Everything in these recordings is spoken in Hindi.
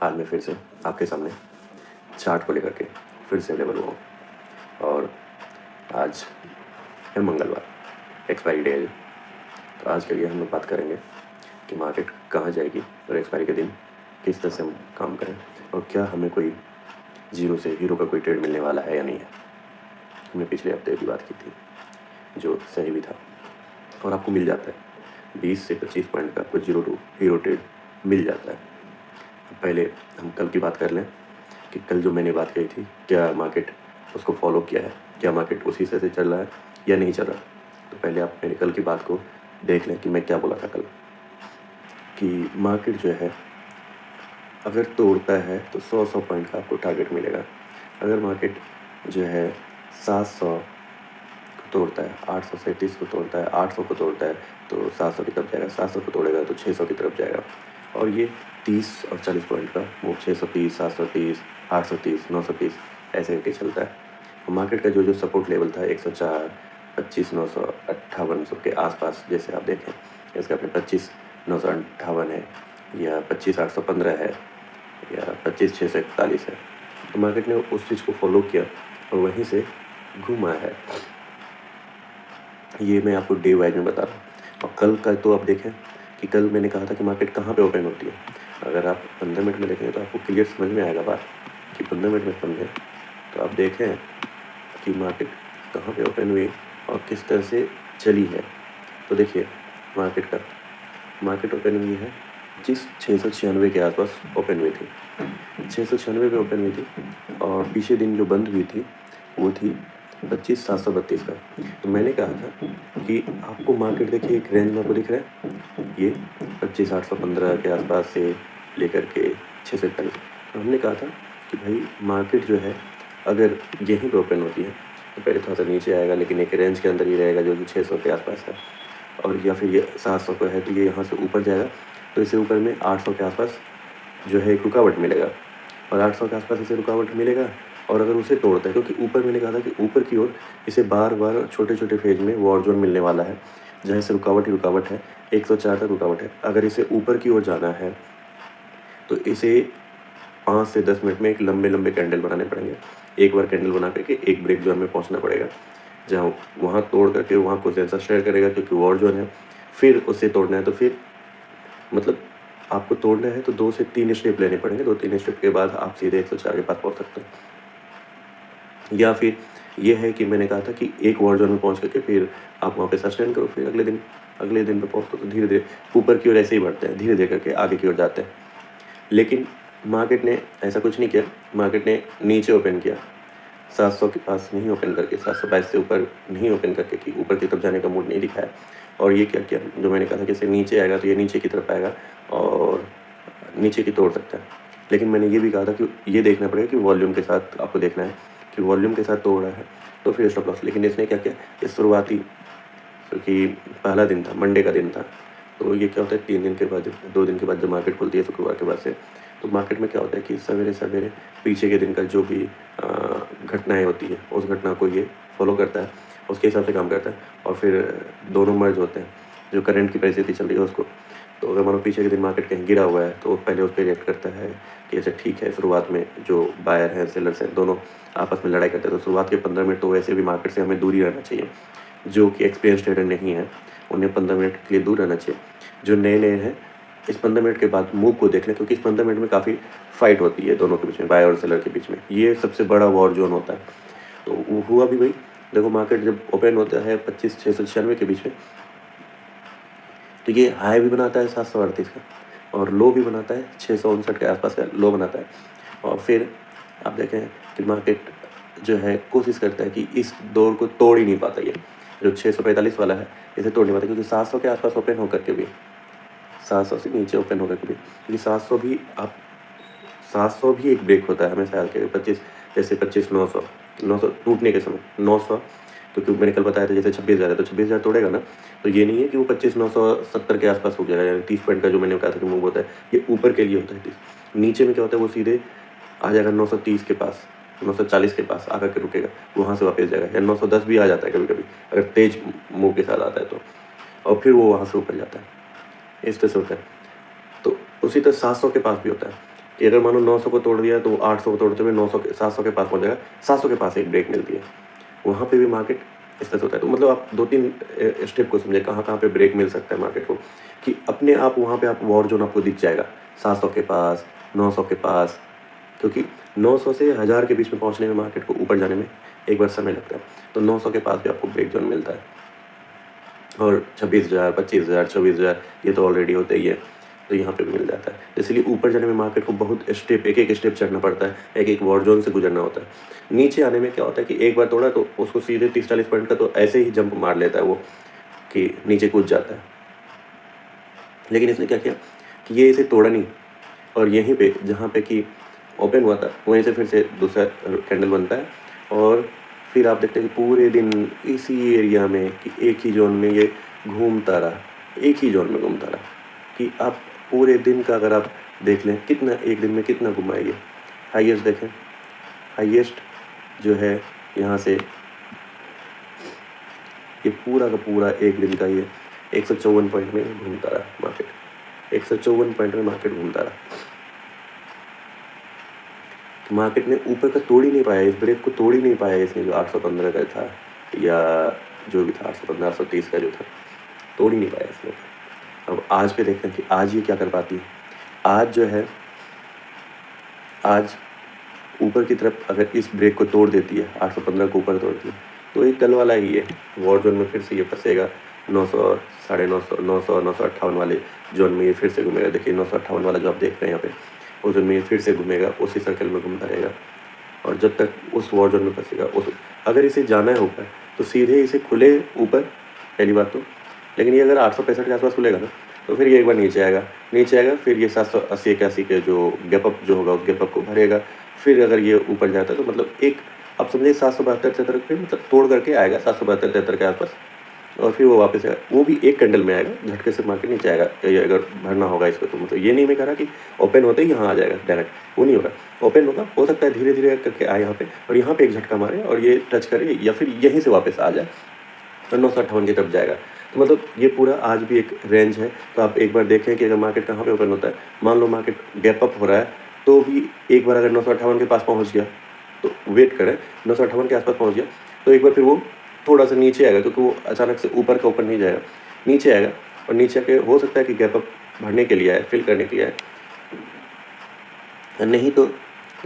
आज मैं फिर से आपके सामने चार्ट को लेकर के फिर से अवेलेबल हुआ हूँ। और आज है मंगलवार, एक्सपायरी डे है। तो आज के लिए हम लोग बात करेंगे कि मार्केट कहाँ जाएगी और एक्सपायरी के दिन किस तरह से हम काम करें और क्या हमें कोई जीरो से हीरो का कोई ट्रेड मिलने वाला है या नहीं है। हमने पिछले हफ्ते की बात की थी, जो सही भी था और आपको मिल जाता है 20 से 25 पॉइंट का आपको जीरो टू हीरो ट्रेड मिल जाता है। पहले हम कल की बात कर लें कि कल जो मैंने बात कही थी, क्या मार्केट उसको फॉलो किया है, क्या मार्केट उसी से चल रहा है या नहीं चल रहा। तो पहले आप मेरे कल की बात को देख लें कि मैं क्या बोला था कल, कि मार्केट जो है अगर तोड़ता है तो 100 पॉइंट का आपको टारगेट मिलेगा। अगर मार्केट जो है 700 को तोड़ता है, 837 को तोड़ता है, 800 को तोड़ता है तो 700 की तरफ जाएगा, 700 को तोड़ेगा तो 600 की तरफ जाएगा। और ये 30 और 40 पॉइंट का वो 630, 730, 830, 930 ऐसे करके चलता है। और मार्केट का जो सपोर्ट लेवल था 104, 25,900, 5800 के आसपास, जैसे आप देखें इसका अपने 25,958 है या 25,815 है या 25,641 है। तो मार्केट ने उस चीज़ को फॉलो किया और वहीं से घूमा है। ये मैं आपको डे वाइज में बता रहा हूँ। और कल का तो आप देखें कि कल मैंने कहा था कि मार्केट कहाँ पे ओपन होती है। अगर आप 15 मिनट में देखेंगे तो आपको क्लियर समझ में आएगा बात, कि 15 मिनट में समझें तो आप देखें कि मार्केट कहाँ पे ओपन हुई और किस तरह से चली है। तो देखिए मार्केट ओपन हुई है 696 के आसपास ओपन हुई थी, 696 पे ओपन हुई थी। और पीछे दिन जो बंद हुई थी वो थी 25,732 का। तो मैंने कहा था कि आपको मार्केट देखिए एक रेंज में आपको दिख रहा है, ये 25,815 के आसपास से लेकर के 641। तो हमने कहा था कि भाई मार्केट जो है अगर यहीं पे ओपन होती है तो पहले थोड़ा सा नीचे आएगा, लेकिन एक रेंज के अंदर ही रहेगा जो कि 600 के आसपास है। और या फिर ये 700 का है तो ये यहाँ से ऊपर जाएगा, तो इससे ऊपर में 800 के आसपास जो है एक रुकावट मिलेगा। और 800 के आसपास इसे रुकावट मिलेगा। और अगर उसे तोड़ता है, क्योंकि ऊपर मैंने कहा था कि ऊपर की ओर इसे बार बार छोटे छोटे फेज में वॉर जोन मिलने वाला है, जहाँ से रुकावट ही रुकावट है, 104 तक रुकावट है। अगर इसे ऊपर की ओर जाना है तो इसे 5 से 10 मिनट में एक लंबे लंबे कैंडल बनाने पड़ेंगे। एक बार कैंडल बना करके एक ब्रेक जोन में पहुँचना पड़ेगा, जहाँ वहाँ तोड़ करके वहाँ को सेंसर शेयर करेगा, क्योंकि वॉर जोन है। फिर उसे तोड़ना है तो फिर मतलब आपको तोड़ना है तो 2 से 3 स्टेप लेने पड़ेंगे। 2-3 स्टेप के बाद आप सीधे 104 के पास पहुँच सकते हैं। या फिर ये है कि मैंने कहा था कि एक वॉर जोन में पहुँच करके फिर आप वहाँ पे सस्टेन करो, फिर अगले दिन पे पहुँचो तो धीरे धीरे ऊपर की ओर ऐसे ही बढ़ते हैं, धीरे धीरे करके आगे की ओर जाते हैं। लेकिन मार्केट ने ऐसा कुछ नहीं किया। मार्केट ने नीचे ओपन किया, 700 के पास नहीं ओपन करके, 722 से ऊपर नहीं ओपन करके, कि ऊपर की तरफ जाने का मूड नहीं दिखाया। और ये क्या किया, जो मैंने कहा था कि इसे नीचे आएगा तो ये नीचे की तरफ आएगा और नीचे की तोड़ सकता है। लेकिन मैंने ये भी कहा था कि ये देखना पड़ेगा कि वॉल्यूम के साथ आपको देखना है कि वॉल्यूम के साथ तोड़ रहा है तो फिर स्टॉप लॉस। लेकिन इसने क्या किया, इस शुरुआती, क्योंकि पहला दिन था, मंडे का दिन था, तो ये क्या होता है 3 दिन के बाद, 2 दिन के बाद जब मार्केट खुलती है शुक्रवार के बाद से, तो मार्केट में क्या होता है कि सवेरे सवेरे पीछे के दिन का जो भी घटनाएं होती है उस घटना को ये फॉलो करता है, उसके हिसाब से काम करता है। और फिर दोनों मर्ज होते हैं, जो करंट की परिस्थिति चल रही है उसको। तो अगर मानो पीछे के दिन मार्केट कहीं गिरा हुआ है तो पहले उस पर रिएक्ट करता है कि अच्छा ठीक है। शुरुआत में जो बायर हैं, सेलर्स हैं, दोनों आपस में लड़ाई करते हैं, तो शुरुआत के 15 मिनट तो वैसे भी मार्केट से हमें दूर ही रहना चाहिए। जो कि एक्सपीरियंस ट्रेडर नहीं है उन्हें 15 मिनट के लिए दूर रहना चाहिए। जो नए नए हैं इस 15 मिनट के बाद मूव को देख लें, क्योंकि इस 15 मिनट में काफ़ी फाइट होती है दोनों के बीच में, बायर और सेलर के बीच में। ये सबसे बड़ा वॉर जोन होता है। तो वो हुआ भी भाई, देखो मार्केट जब ओपन होता है 25,696 के बीच में, तो ये हाई भी बनाता है 738 का और लो भी बनाता है 659 के आसपास का लो बनाता है। और फिर आप देखें कि मार्केट जो है कोशिश करता है कि इस दौर को तोड़ ही नहीं पाता। ये जो 645 वाला है इसे तोड़ नहीं पाता, क्योंकि 700 के आसपास ओपन होकर के भी, 700 से नीचे ओपन होकर के भी, क्योंकि 700 भी एक ब्रेक होता है हमेशा याद करिए। 25 जैसे 25,900 टूटने के समय 900, क्योंकि मैंने कल बताया था जैसे 26,000 है तो 26,000 तोड़ेगा ना, तो ये नहीं है कि वो 25,970 के आसपास हो जाएगा, यानी 30 पॉइंट का जो मैंने कहा था कि मूव होता है, ये ऊपर के लिए होता है 30। नीचे में क्या होता है, वो सीधे आ जाएगा 930 के पास, 940 के पास आकर के रुकेगा, वहाँ से वापस जाएगा, या 910 भी आ जाता है कभी कभी अगर तेज मूव के साथ आता है तो, और फिर वो वहाँ से ऊपर जाता है। इस तरह से होता है। तो उसी तरह 700 के पास भी होता है कि अगर मानो 900 को तोड़ दिया तो 800 को तोड़ते हुए 900 के 700 के पास पहुँच जाएगा, 700 के पास एक ब्रेक मिलती है। वहाँ पे भी मार्केट इस तरह से होता है। तो मतलब आप 2-3 स्टेप को समझें कहाँ-कहाँ पे ब्रेक मिल सकता है मार्केट को, कि अपने आप वहाँ पे आप वॉर ज़ोन आपको दिख जाएगा 700 के पास, 900 के पास, क्योंकि 900 से 1000 के बीच में पहुँचने में मार्केट को ऊपर जाने में एक बार समय लगता है। तो 900 के पास भी आपको ब्रेक ज़ोन मिलता है और 26,000, 25,000, 24,000 ये तो ऑलरेडी होते ही है, तो यहाँ पे भी मिल जाता है। इसलिए ऊपर जाने में मार्केट को बहुत स्टेप, एक-एक स्टेप चढ़ना पड़ता है, एक-एक वॉर ज़ोन से गुजरना होता है। नीचे आने में क्या होता है कि एक बार तोड़ा तो उसको सीधे 30-40 पॉइंट का तो ऐसे ही जंप मार लेता है वो, कि नीचे कूद जाता है। लेकिन इसने क्या किया कि ये इसे तोड़ा नहीं, और यहीं पे जहाँ पे कि ओपन हुआ था वहीं से फिर से दूसरा कैंडल बनता है, और फिर आप देखते हैं कि पूरे दिन इसी एरिया में कि एक ही जोन में ये घूमता रहा, एक ही जोन में घूमता रहा, कि आप पूरे दिन का अगर आप देख लें कितना एक दिन में कितना घुमा है ये। हाईएस्ट देखें, हाईएस्ट जो है यहाँ से ये पूरा का पूरा एक दिन का ये 154 पॉइंट में घूमता रहा मार्केट, 154 पॉइंट में मार्केट घूमता रहा। मार्केट ने ऊपर का तोड़ ही नहीं पाया, इस ब्रेक को तोड़ ही नहीं पाया इसने, जो 815 का था या जो भी था 815, 830 का जो था, तोड़ ही नहीं पाया इसने। अब आज पे देखते हैं कि आज ये क्या कर पाती है। आज जो है, आज ऊपर की तरफ अगर इस ब्रेक को तोड़ देती है, 815 को ऊपर तोड़ती है, तो एक कल वाला ही है, वॉर जोन में फिर से ये फंसेगा 900, 950, 900, 958 वाले जोन में ये फिर से घूमेगा। देखिए 958 वाला जो आप देख रहे हैं यहाँ पे, उस जोन में ये फिर से घूमेगा, उसी सर्कल में घूमता रहेगा, और जब तक उस वॉर जोन में फंसेगा अगर इसे जाना है ऊपर तो सीधे इसे खुले ऊपर, पहली बात तो। लेकिन ये अगर 865 के आसपास खुलेगा ना, तो फिर ये एक बार नीचे आएगा, फिर ये 780-81 के जो गैप अप जो होगा उस गैप अप को भरेगा। फिर अगर ये ऊपर जाता है तो मतलब एक आप समझिए 772-73 पे मतलब तोड़ करके आएगा 772-73 के आसपास, और फिर वो वापस आएगा, वो भी एक कैंडल में आएगा, झटके से मार्केट नीचे आएगा। ये अगर भरना होगा इसको तो मतलब ये नहीं मैं कह रहा कि ओपन होते ही यहाँ आ जाएगा डायरेक्ट, वो नहीं होगा। ओपन होगा, हो सकता है धीरे धीरे करके आए यहाँ पे, और यहाँ पे एक झटका मारे और ये टच करे, या फिर यहीं से वापस आ जाए तो 958 की तरफ जाएगा। तो मतलब ये पूरा आज भी एक रेंज है। तो आप एक बार देखें कि अगर मार्केट कहाँ पे ओपन होता है, मान लो मार्केट गैप अप हो रहा है, तो भी एक बार अगर 958 के पास पहुँच गया तो वेट करें, 958 के आसपास पहुँच गया तो एक बार फिर वो थोड़ा सा नीचे आएगा, क्योंकि वो अचानक से ऊपर का ऊपर नहीं जाएगा, नीचे आएगा, और नीचे आके हो सकता है कि गैप अप भरने के लिए आए, फिल करने के लिए आए, नहीं तो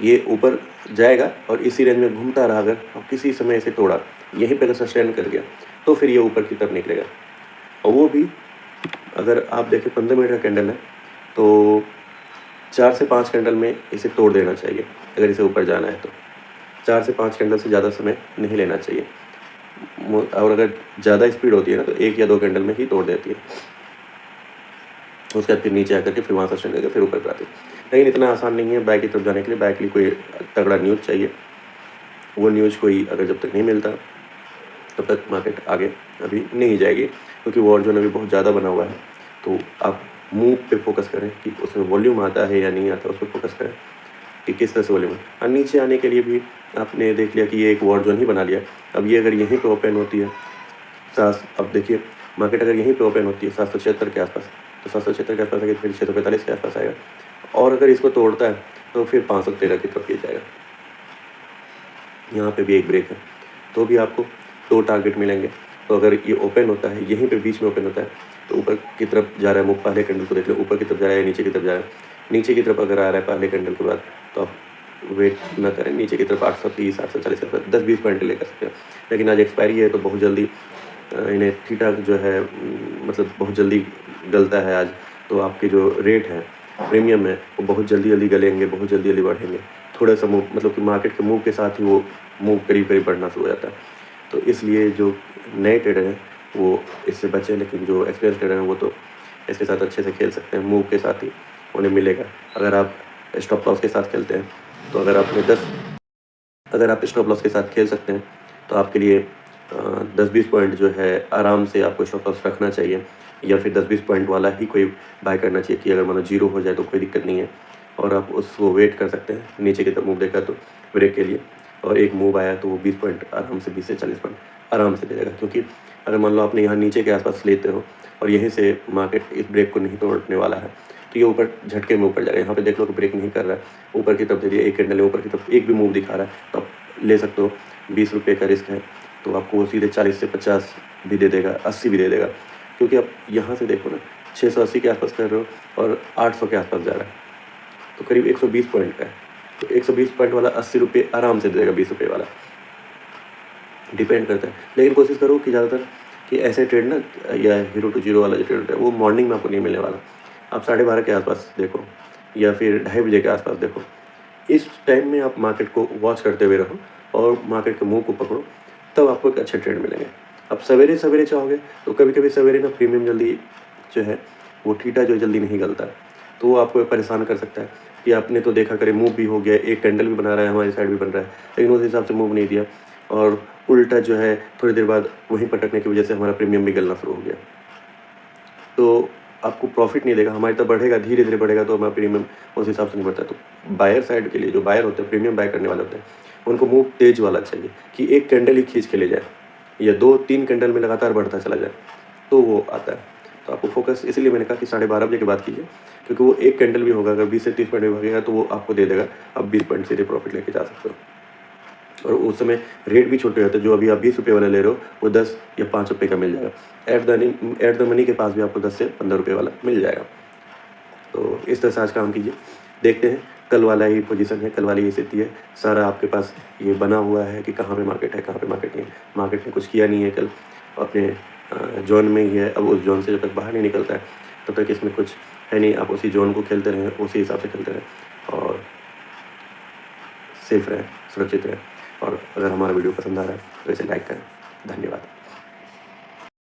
ये ऊपर जाएगा और इसी रेंज में घूमता रहा। अगर किसी समय इसे तोड़ा, यहीं पर अगर सस्टेन कर गया तो फिर ये ऊपर की तरफ निकलेगा। और वो भी अगर आप देखें 15 मिनट का कैंडल है तो 4 से 5 कैंडल में इसे तोड़ देना चाहिए। अगर इसे ऊपर जाना है तो 4 से 5 कैंडल से ज़्यादा समय नहीं लेना चाहिए, और अगर ज़्यादा स्पीड होती है ना तो 1 या 2 कैंडल में ही तोड़ देती है। उसके बाद फिर नीचे आकर के फिर वहाँ सस्टेन करके फिर ऊपर पर आती है। लेकिन इतना आसान नहीं है बैक की तरफ जाने के लिए। बैक के लिए कोई तगड़ा न्यूज़ चाहिए, वो न्यूज़ कोई अगर जब तक नहीं मिलता तब तक मार्केट आगे अभी नहीं जाएगी, क्योंकि वॉर जोन अभी बहुत ज़्यादा बना हुआ है। तो आप मूव पे फोकस करें कि उसमें वॉल्यूम आता है या नहीं आता, उस पर फोकस करें कि किस तरह से वॉल्यूम है। और नीचे आने के लिए भी आपने देख लिया कि ये एक वॉर जोन ही बना लिया। अब ये अगर यहीं पे ओपन होती है अब देखिए मार्केट अगर यहीं पे ओपन होती है 776 के आसपास, तो 776 के आसपास आएगी, फिर 645 के आसपास आएगा, और अगर इसको तोड़ता है तो फिर 513 की तरफ ये जाएगा। यहाँ पे भी एक ब्रेक है, तो भी आपको 2 टारगेट मिलेंगे। तो अगर ये ओपन होता है, यहीं पे बीच में ओपन होता है, तो ऊपर की तरफ जा रहा है मुँह, पहले कैंडल को देख लो, ऊपर की तरफ जा रहा है, नीचे की तरफ जा रहा है। नीचे की तरफ अगर आ रहा है पहले कैंडल के बाद तो आप वेट ना करें, नीचे की तरफ 830, 840 के 10-20 पॉइंट लेकर सकते हैं। लेकिन आज एक्सपायरी है तो बहुत जल्दी इन्हें थीटा जो है मतलब बहुत जल्दी गलता है आज, तो आपके जो रेट है प्रीमियम है वो बहुत जल्दी गलेंगे, बहुत जल्दी बढ़ेंगे। थोड़ा सा मूव मतलब कि मार्केट के मूव के साथ ही वो मूव करीब बढ़ना शुरू हो जाता है। तो इसलिए जो नए ट्रेडर हैं वो इससे बचें, लेकिन जो एक्सपीरियंस ट्रेडर हैं वो तो इसके साथ अच्छे से खेल सकते हैं, मूव के साथ ही उन्हें मिलेगा। अगर आप स्टॉप लॉस के साथ खेलते हैं तो अगर आप स्टॉप लॉस के साथ खेल सकते हैं तो आपके लिए 10-20 पॉइंट जो है आराम से आपको स्टॉप लॉस रखना चाहिए, या फिर 10-20 पॉइंट वाला ही कोई बाय करना चाहिए कि अगर मानो 0 हो जाए तो कोई दिक्कत नहीं है, और आप उसको वेट कर सकते हैं। नीचे की तरफ मूव देखा तो ब्रेक के लिए, और एक मूव आया तो वो 20 पॉइंट आराम से 20 से 40 पॉइंट आराम से दे देगा। क्योंकि अगर मान लो आपने यहाँ नीचे के आसपास लेते हो और यहीं से मार्केट इस ब्रेक को नहीं तोड़ने वाला है, तो ये ऊपर झटके में ऊपर जाएगा। यहाँ पे देख लो कि ब्रेक नहीं कर रहा है, ऊपर की तरफ दे दिया, एक कैंडल है ऊपर की तरफ, एक भी मूव दिखा रहा है तो आप ले सकते हो। 20 रुपये का रिस्क है तो आपको वो सीधे 40 से 50 भी दे देगा, 80 भी दे देगा, क्योंकि आप यहाँ से देखो ना 680 के आसपास कर रहे हो और 800 के आसपास जा रहा है, तो करीब 120 पॉइंट का है। तो 120 पॉइंट वाला 80 रुपये आराम से दे देगा, 20 रुपये वाला डिपेंड करता है। लेकिन कोशिश करो कि ज़्यादातर कि ऐसे ट्रेड ना, या 0 to 0 वाला जो ट्रेड है वो मॉर्निंग में आपको नहीं मिलने वाला। आप 12:30 के आसपास देखो या फिर 2:30 बजे के आसपास देखो। इस टाइम में आप मार्केट को वॉच करते हुए रहो और मार्केट के मूव को पकड़ो, तब आपको एक अच्छे ट्रेड मिलेंगे। अब सवेरे सवेरे चाहोगे तो कभी कभी सवेरे ना प्रीमियम जल्दी जो है वो थीटा जो जल्दी नहीं गलता है, तो वो आपको परेशान कर सकता है कि आपने तो देखा करे मूव भी हो गया, एक कैंडल भी बना रहा है, हमारी साइड भी बन रहा है, लेकिन उस हिसाब से मूव नहीं दिया और उल्टा जो है थोड़ी देर बाद वहीं पटकने की वजह से हमारा प्रीमियम भी गलना शुरू हो गया। तो आपको प्रॉफिट नहीं देगा, हमारी तरफ बढ़ेगा, धीरे धीरे बढ़ेगा तो हमारा प्रीमियम उस हिसाब से नहीं बढ़ता। तो बायर साइड के लिए जो बायर होते हैं, प्रीमियम बाय करने वाले होते हैं, उनको मूव तेज वाला चाहिए कि एक कैंडल ही खींच के ले जाए या 2-3 कैंडल में लगातार बढ़ता चला जाए, तो वो आता है। तो आपको फोकस, इसीलिए मैंने कहा कि 12:30 बजे के बाद कीजिए, क्योंकि वो एक कैंडल भी होगा, अगर 20 से 30 पॉइंट भी भागेगा तो वो आपको दे देगा, आप 20 पॉइंट सीधे प्रॉफिट लेके जा सकते हो। और उस समय रेट भी छोटे होते हैं, जो अभी आप 20 रुपये वाला ले रहे हो वो 10 या 5 रुपये का मिल जाएगा। एट द मनी के पास भी आपको 10 से 15 रुपये वाला मिल जाएगा। तो इस तरह से आज काम कीजिए। देखते हैं, कल वाला ही पोजीशन है, कल वाली ही स्थिति है, सारा आपके पास ये बना हुआ है कि कहाँ पे मार्केट है, कहाँ पे मार्केट नहीं है। मार्केट ने कुछ किया नहीं है कल, अपने जोन में ही है। अब उस जोन से जब तक बाहर नहीं निकलता है तब तक इसमें कुछ है नहीं। आप उसी जोन को खेलते रहें, उसी हिसाब से खेलते रहें और सेफ रहें, सुरक्षित रहें। और अगर हमारा वीडियो पसंद आ रहा है तो इसे लाइक करें। धन्यवाद।